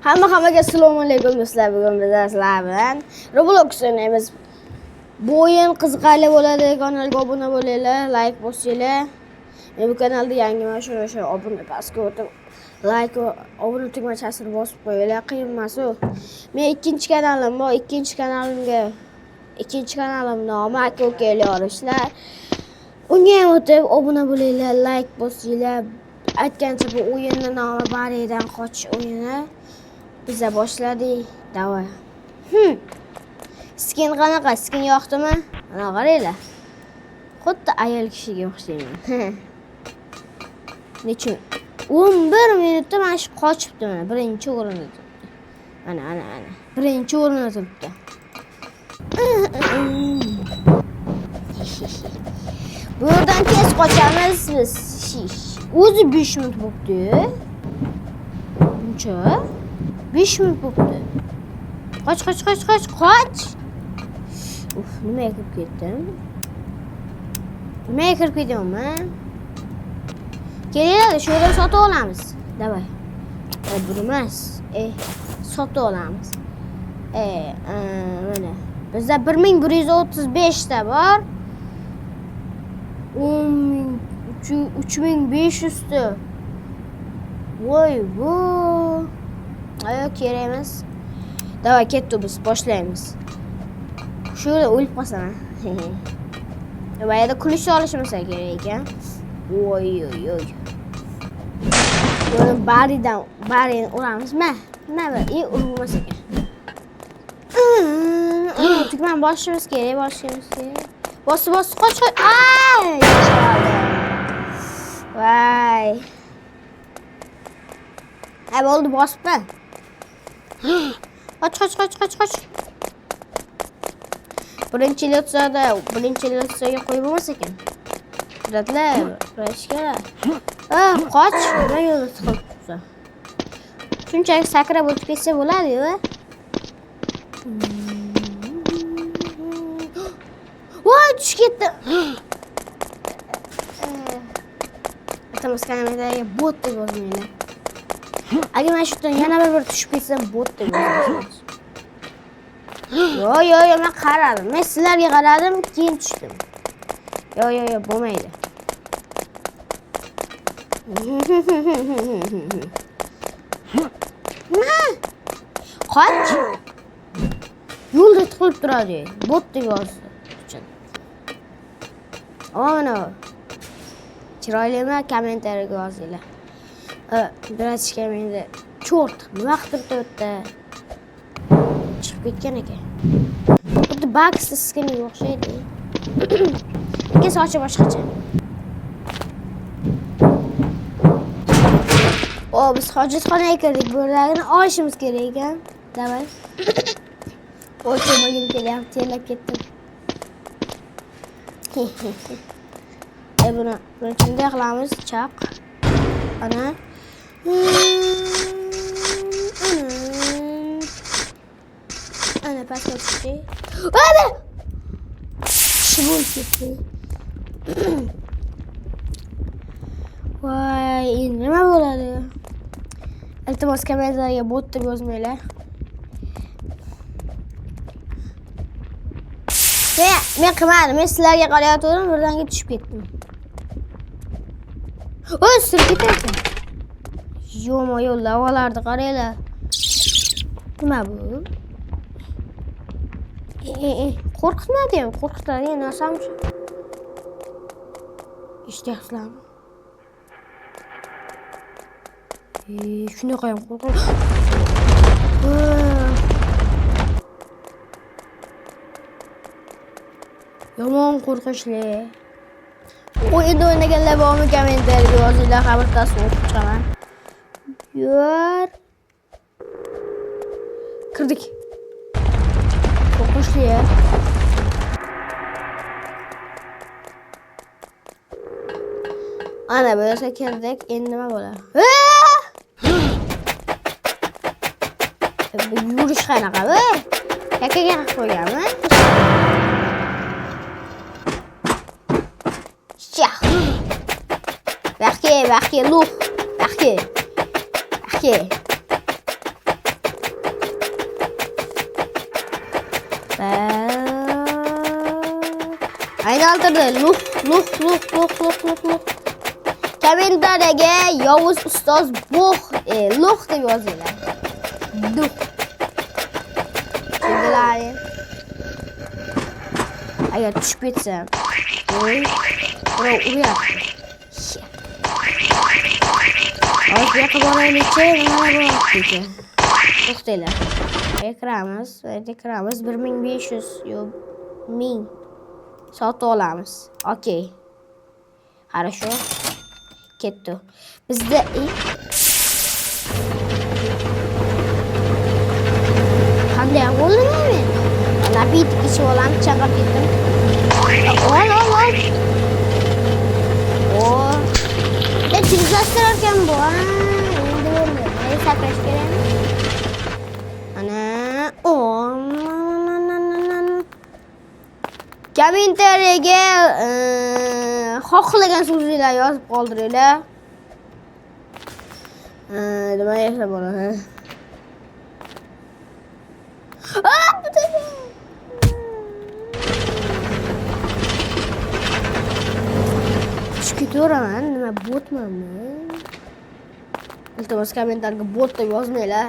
Hammaga assalomu alaykum do'stlar. Bugun biz sizlar bilan Roblox o'ynaymiz. Bu o'yin qiziqarli bo'ladi. Kanalga obuna bo'linglar, like bosinglar. Men bu kanalda yangiman, o'sha obuna pastga o'tib like va obuna tugmachasini bosib qo'yinglar. Qiyin emas u. Men ikkinchi kanalim bor. Ikkinchi kanalim nomi aka ukali olishlar. Unga ham o'tib obuna bo'linglar, like bosinglar. Aytgancha bu o'yinning nomi Baridan qochish o'yini. Biza boshladik. Davay. Skin qanaqa? Skin yoqdimi? Mana qaranglar. Xuddi ayol kishiga o'xshayman. Nechun? 11 minutda mana shu qochibdi mana. Birinchi o'rinda turibdi. Mana. Birinchi o'rinda turibdi. Bu yerdan tez qochamiz biz. O'zi 5 minut bo'libdi. Buncha 5 minut bo'libdi. Qoch. Uf, nimaga kirib ketdim? Kelinglar, shu yerdan sotib olamiz. Davay. Bu emas. Sotib olamiz. Mana. Bizda 1135 ta bor. 3500 ta. Voy bu. Ayo kerak emas. Davay ketdik biz, boshlaymiz. Shu yerda o'lib qolsam. Bayada kulish olishmasa kerak ekan. Voy. Buni barini uramizmi? Nima? Urmas ekan. Tugman bosishimiz kerak. Bos, qoch. Ay! Voy. Bo'ldi, bosibman. Qoch. Birinchi litsaga qo'yib bo'lmas ekan. Biratlar, burashga. Qoch, nima yo'lda chiqibdi. Shunchaki sakrab o'tib ketsa bo'ladi-ku. Voy, tushib ketdi. Atamas kanalga bot deb yozinglar. Agar men shu yerdan yana bir tushib ketsam bot deb yozasiz. Yo, men qaradim. Men sizlarga qaradim, keyin tushdim. Yo, bo'lmaydi. Qoch. Yo'lda tiqilib turadi. Bot deb yozdi. Mana. Chiroylimi kommentariyaga yozinglar. Birazga menda cho'rt nima qilib turibdi? Chiqib ketgan ekan. Xuddi Bugs skiniga o'xshaydi. Lekin sochi boshqacha. Biz hojatxonaga kirdik. Bu yerlarni olishimiz kerak ekan. Davay. O'lchamagim kelyapti, terlab ketdim. Buni shunday qilamiz, chaq. Ana. Ana pastga tushdi. Ana! Shibul ketdi. Voy, endi nima bo'ladi? Iltimos kommentariyaga bot deb yozmanglar. Men qilmadim. Men sizlarga qarayotgandim, birdaniga tushib ketdim. Voy, sirib ketdi. Yo'q, lavalarni qaranglar. Nima bu? Qo'rqitmadim. Qo'rqitadigan narsam shu. Eshityapsizlarmi? Shunaqa ham qo'rqib. Yomon qo'rqinchli. O'yinda o'ynaganlar bormi, kommentariyaga yozinglar, xabartasini o'qib chiqaman. Yur. Kirdik. Qo'rqinchli. Ana bu yerga kirdik. Endi nima bo'ladi? Bu yurish qanaqa bu? Yakaga qilib qo'yganmi? Baxke, look. Baxke. Aylantirdi. Luh. Kommentariyaga Yovuz ustoz luh deb yozinglar. Duh. Tushundilarmi? Agar tushib ketsam, birov uryapti. Hozir yoqib boraylik-chi, nima bo'lyapti? To'xtanglar. Kiramiz 1500 yo'q 1000 sotib olamiz. Okey. Хорошо. Ketdi. Bizda qanday bo'ldimi men? Nabitik ichib olamiz, chaqib ketdim. Ol. Tezlashtirar ekan bu. Endi bo'ldi. Men sakrash kerak. Ana, kommentariyaga xohlagan so'zlarni yozib qoldiringlar. Nima yasa bo'ladi? Ketaman, nima botmanmi? Iltimos kommentarga bot deb yozmanglar.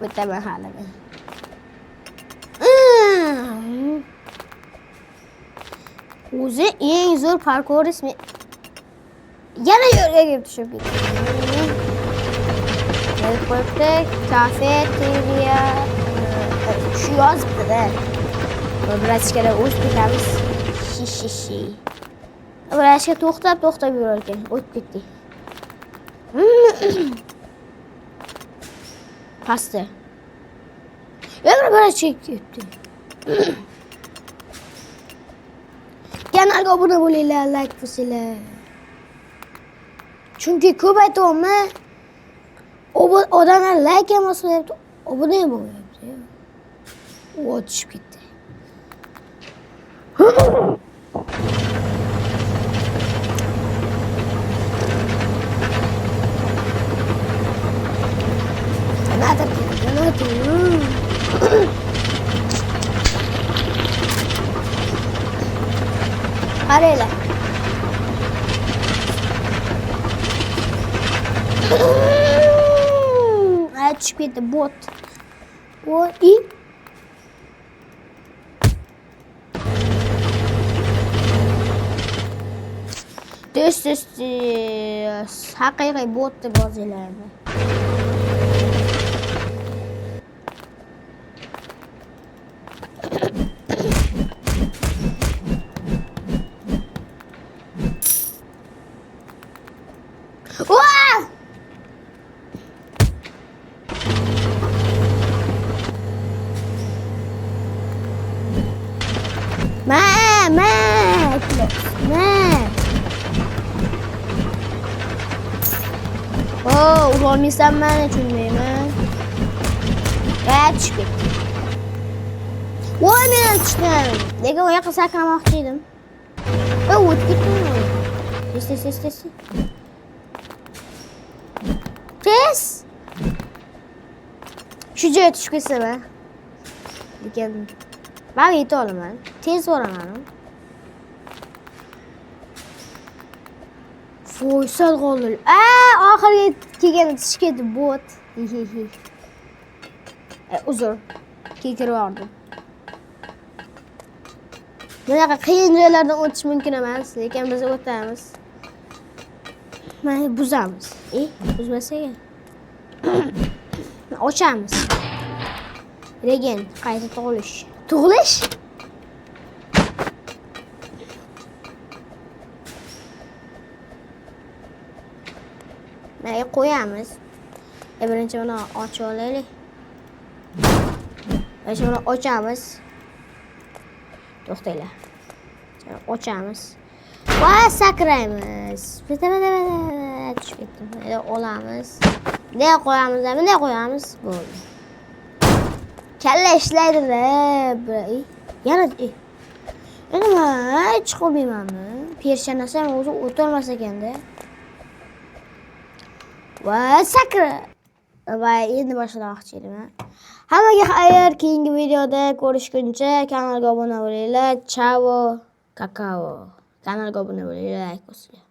O'taman hali men. O'zi eng zo'r parkour ismi. Yana yo'lga kirib tushib ketdim. Qo'yibdi, kafeteriya. Shu yozibdi-da. Vrachkada o'z ketamiz. Shishi. Vrachka to'xtab yurar ekan. O'tib ketdik. Pastda. Yana vrachka ketdi. Kanalga obuna bo'linglar, like bosinglar. Chunki ko'p aytayapman. Odamlar like ham bosmayapti, obuna ham bo'lmayapti. O'tishib ketdi. Qaranglar. Tushib ketdi bot. Tez haqiqiy bot deb yozinglar. Urolmaysan meni tushunmayman. Tushib ketdi. Voy men tushdim. Lekin u yoqqa sakramoqchi edim. O'tib ketdim. Tez. Shu joyga tushib ketsam. Lekin men yeta olaman. Tez boraman. Foysal qoldi. Oxirgi kelganda tushib ketdi bot. Uzr. Kekirib oldim. Bunaqa qiyin joylardan o'tish mumkin emas, lekin biz o'tamiz. Mana buzamiz. Buzmasak. Ochamiz. Regen qayta tug'ilish. Tug'ilish? Mana qo'yamiz. Birinchi buni ochib olaylik. Mana ochamiz. To'xtanglar. Ochamiz. Va sakraymiz. Tushib ketdim. Olamiz. Bunday qo'yamiz, bunday qo'yamiz. Bo'ldi. Kalla ishlaydi-da. Yana nima? Chiqolmaymanmi? Pershanasi ham o'zi o'tolmas ekanda. Va sakra. Va endi boshlamoqchi edim. Hammaga xayr, keyingi videoda ko'rishguncha kanalga obuna bo'linglar. Chao, kakao. Kanalga obuna bo'linglar, like bosinglar.